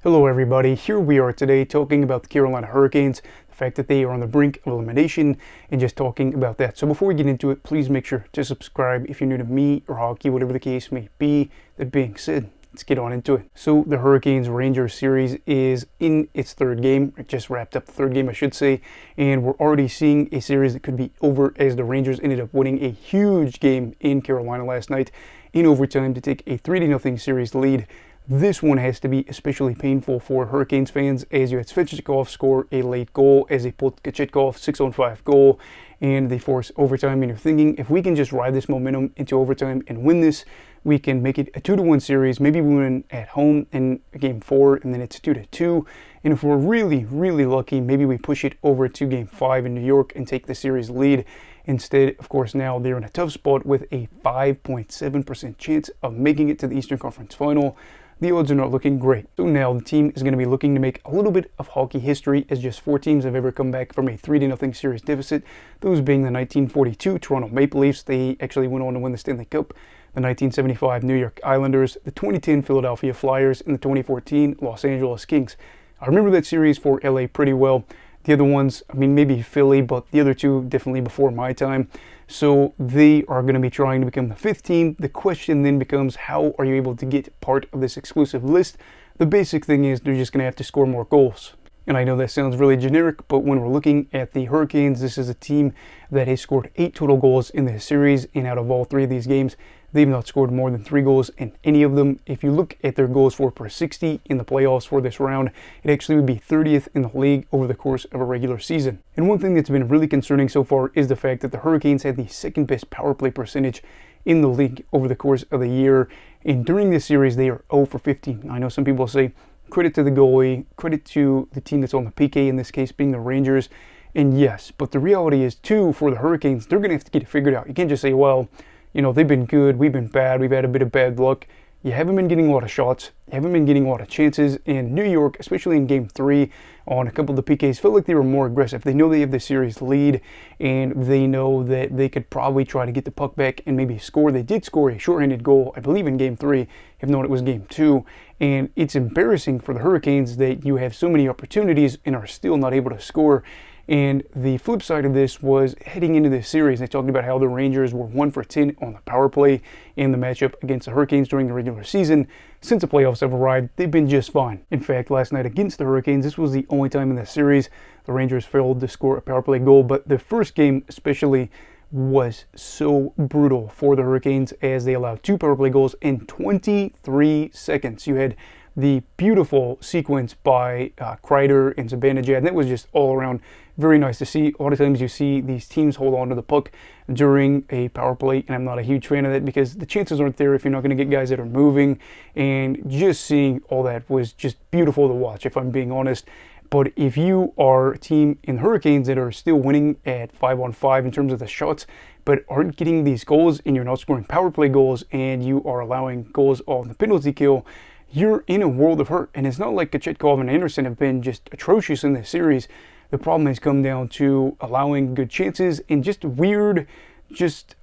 Hello everybody, here we are today talking about the Carolina Hurricanes, the fact that they are on the brink of elimination, and just talking about that. So before we get into it, please make sure to subscribe if you're new to me or hockey, whatever the case may be. That being said, let's get on into it. So the Hurricanes-Rangers series is in its third game. It just wrapped up the third game, I should say, and we're already seeing a series that could be over as the Rangers ended up winning a huge game in Carolina last night in overtime to take a 3-0 series lead. This one has to be especially painful for Hurricanes fans as you had Svechnikov score a late goal as they put Kochetkov 6-on-5 goal and they force overtime, and you're thinking if we can just ride this momentum into overtime and win this, we can make it a 2-1 series. Maybe we win at home in game 4 and then it's 2-2, and if we're really lucky, maybe we push it over to game 5 in New York and take the series lead. Instead, of course, now they're in a tough spot with a 5.7% chance of making it to the Eastern Conference Final. The odds are not looking great. So now the team is going to be looking to make a little bit of hockey history, as just 4 teams have ever come back from a 3-0 series deficit. Those being the 1942 Toronto Maple Leafs, they actually went on to win the Stanley Cup, the 1975 New York Islanders, the 2010 Philadelphia Flyers, and the 2014 Los Angeles Kings. I remember that series for LA pretty well. The other ones, I mean, maybe Philly, but the other two definitely before my time. So they are going to be trying to become the 5th team. The question then becomes, how are you able to get part of this exclusive list? The basic thing is they're just going to have to score more goals. And I know that sounds really generic, but when we're looking at the Hurricanes, this is a team that has scored 8 total goals in this series, and out of all 3 of these games, they've not scored more than 3 goals in any of them. If you look at their goals for per 60 in the playoffs for this round, it actually would be 30th in the league over the course of a regular season. And one thing that's been really concerning so far is the fact that the Hurricanes had the 2nd best power play percentage in the league over the course of the year. And during this series, they are 0 for 15. I know some people say, credit to the goalie, credit to the team that's on the PK, in this case being the Rangers. And yes, but the reality is too, for the Hurricanes, they're going to have to get it figured out. You can't just say, well, you know, they've been good, we've been bad, we've had a bit of bad luck. You haven't been getting a lot of shots, you haven't been getting a lot of chances. And New York, especially in game 3, on a couple of the PKs, felt like they were more aggressive. They know they have the series lead, and they know that they could probably try to get the puck back and maybe score. They did score a shorthanded goal, I believe, in game 3, if not it was game 2. And it's embarrassing for the Hurricanes that you have so many opportunities and are still not able to score. And the flip side of this was heading into this series, they talked about how the Rangers were 1 for 10 on the power play in the matchup against the Hurricanes during the regular season. Since the playoffs have arrived, they've been just fine. In fact, last night against the Hurricanes, this was the only time in the series the Rangers failed to score a power play goal. But the first game especially was so brutal for the Hurricanes as they allowed 2 power play goals in 23 seconds. You had the beautiful sequence by Kreider and Zibanejad, and that was just all around very nice to see. A lot of times you see these teams hold on to the puck during a power play, and I'm not a huge fan of that because the chances aren't there if you're not going to get guys that are moving, and just seeing all that was just beautiful to watch, if I'm being honest. But if you are a team in the Hurricanes that are still winning at 5-on-5 in terms of the shots, but aren't getting these goals, and you're not scoring power play goals, and you are allowing goals on the penalty kill, you're in a world of hurt. And it's not like Kochetkov and Anderson have been just atrocious in this series. The problem has come down to allowing good chances and just weird,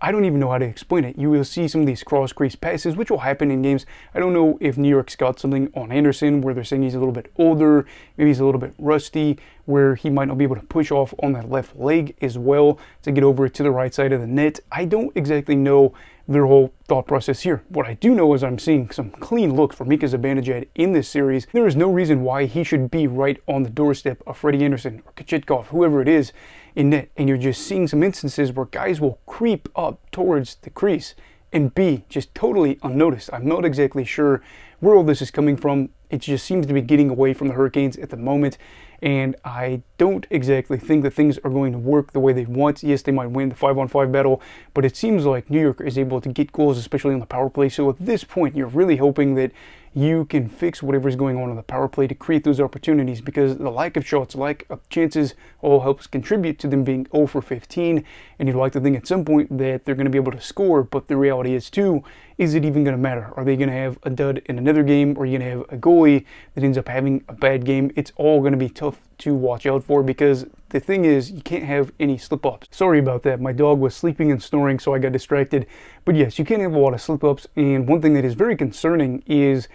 I don't even know how to explain it. You will see some of these cross-crease passes, which will happen in games. I don't know if New York's got something on Anderson where they're saying he's a little bit older, maybe he's a little bit rusty, where he might not be able to push off on that left leg as well to get over to the right side of the net. I don't exactly know their whole thought process here. What I do know is I'm seeing some clean looks for Mika Zibanejad in this series. There is no reason why he should be right on the doorstep of Freddie Anderson or Kochetkov, whoever it is, in net. And you're just seeing some instances where guys will creep up towards the crease and be just totally unnoticed. I'm not exactly sure where all this is coming from. It just seems to be getting away from the Hurricanes at the moment, and I don't exactly think that things are going to work the way they want. Yes, they might win the 5-on-5 battle, but it seems like New York is able to get goals, especially on the power play. So at this point, you're really hoping that you can fix whatever's going on the power play to create those opportunities, because the lack of shots, lack of chances all helps contribute to them being 0 for 15, and you'd like to think at some point that they're going to be able to score. But the reality is too, is it even going to matter? Are they going to have a dud in another game, or are you going to have a goalie that ends up having a bad game? It's all going to be tough to watch out for, because the thing is, you can't have any slip-ups. Sorry about that, my dog was sleeping and snoring, so I got distracted. But yes, you can't have a lot of slip-ups, and one thing that is very concerning is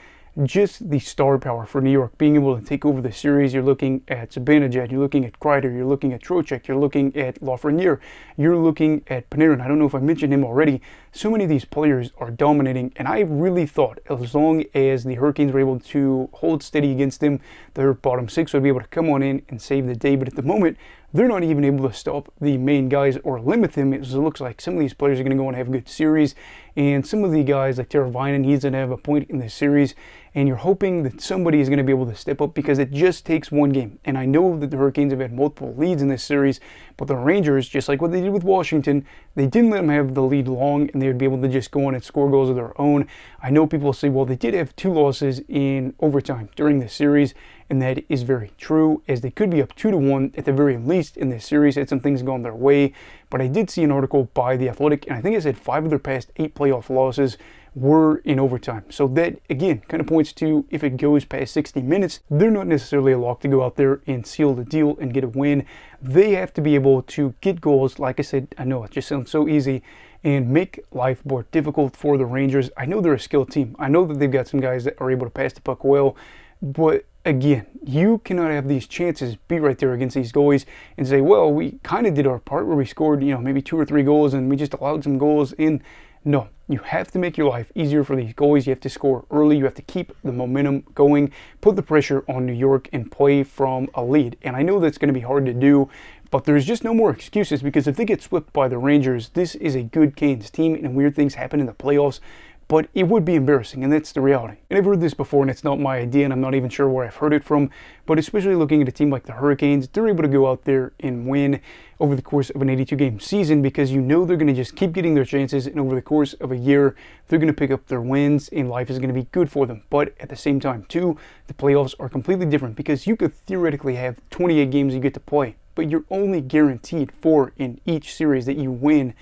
just the star power for New York, being able to take over the series. You're looking at Zibanejad, you're looking at Kreider, you're looking at Trocheck, you're looking at Lafreniere, you're looking at Panarin. I don't know if I mentioned him already. So many of these players are dominating, and I really thought as long as the Hurricanes were able to hold steady against them, their bottom six would be able to come on in and save the day. But at the moment, they're not even able to stop the main guys or limit them. It looks like some of these players are going to go and have a good series, and some of the guys like Teravainen, he's going to have a point in this series, and you're hoping that somebody is going to be able to step up because it just takes one game. And I know that the Hurricanes have had multiple leads in this series, but the Rangers, just like what they did with Washington, they didn't let them have the lead long, and they would be able to just go on and score goals of their own. I know people say, well, they did have 2 losses in overtime during this series, and that is very true, as they could be up 2-1 at the very least in this series had some things gone their way. But I did see an article by The Athletic, and I think it said 5 of their past 8 playoff losses were in overtime. So that, again, kind of points to if it goes past 60 minutes, they're not necessarily a lock to go out there and seal the deal and get a win. They have to be able to get goals. Like I said, I know it just sounds so easy, and make life more difficult for the Rangers. I know they're a skilled team. I know that they've got some guys that are able to pass the puck well, but again, you cannot have these chances be right there against these goalies and say, well, we kind of did our part where we scored, maybe 2 or 3 goals and we just allowed some goals in. No, you have to make your life easier for these goalies. You have to score early. You have to keep the momentum going, put the pressure on New York, and play from a lead. And I know that's going to be hard to do, but there's just no more excuses, because if they get swept by the Rangers, this is a good Canes team, and weird things happen in the playoffs. But it would be embarrassing, and that's the reality. And I've heard this before, and it's not my idea, and I'm not even sure where I've heard it from, but especially looking at a team like the Hurricanes, they're able to go out there and win over the course of an 82-game season, because you know they're going to just keep getting their chances, and over the course of a year, they're going to pick up their wins, and life is going to be good for them. But at the same time, too, the playoffs are completely different, because you could theoretically have 28 games you get to play, but you're only guaranteed 4 in each series that you win,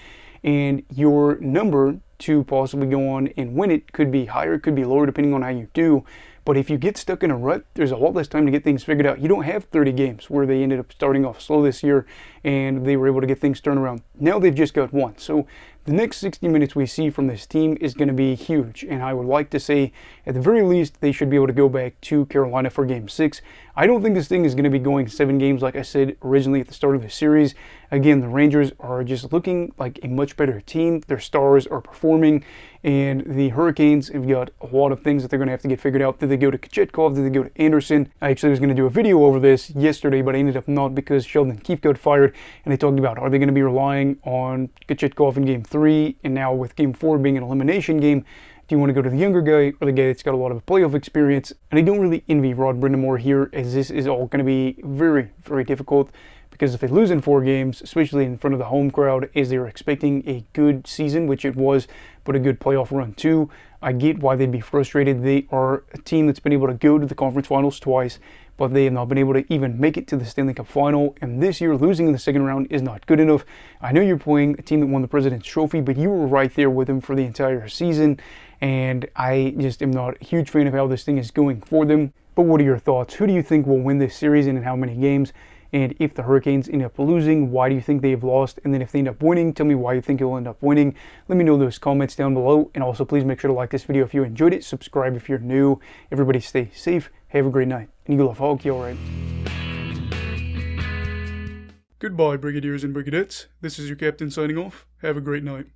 and your number to possibly go on and win it could be higher, could be lower, depending on how you do. But if you get stuck in a rut, there's a lot less time to get things figured out. You don't have 30 games where they ended up starting off slow this year and they were able to get things turned around. Now they've just got 1. So the next 60 minutes we see from this team is going to be huge. And I would like to say, at the very least, they should be able to go back to Carolina for Game 6. I don't think this thing is going to be going 7 games like I said originally at the start of the series. Again, the Rangers are just looking like a much better team. Their stars are performing. And the Hurricanes have got a lot of things that they're going to have to get figured out. Did they go to Kochetkov? Did they go to Anderson? I actually was going to do a video over this yesterday, but I ended up not because Sheldon Keefe got fired. And they talked about, are they going to be relying on Kochetkov in Game 3? And now with Game 4 being an elimination game, do you want to go to the younger guy or the guy that's got a lot of playoff experience? And I don't really envy Rod Brind'Amour here, as this is all going to be very, very difficult. Because if they lose in 4 games, especially in front of the home crowd, as they were expecting a good season, which it was, but a good playoff run too, I get why they'd be frustrated. They are a team that's been able to go to the conference finals twice, but they have not been able to even make it to the Stanley Cup final. And this year, losing in the second round is not good enough. I know you're playing a team that won the President's Trophy, but you were right there with them for the entire season. And I just am not a huge fan of how this thing is going for them. But what are your thoughts? Who do you think will win this series and in how many games? And if the Hurricanes end up losing, why do you think they've lost? And then if they end up winning, tell me why you think you'll end up winning. Let me know those comments down below. And also, please make sure to like this video if you enjoyed it. Subscribe if you're new. Everybody stay safe. Have a great night. And you love hockey, all right? Goodbye, Brigadiers and Brigadettes. This is your captain signing off. Have a great night.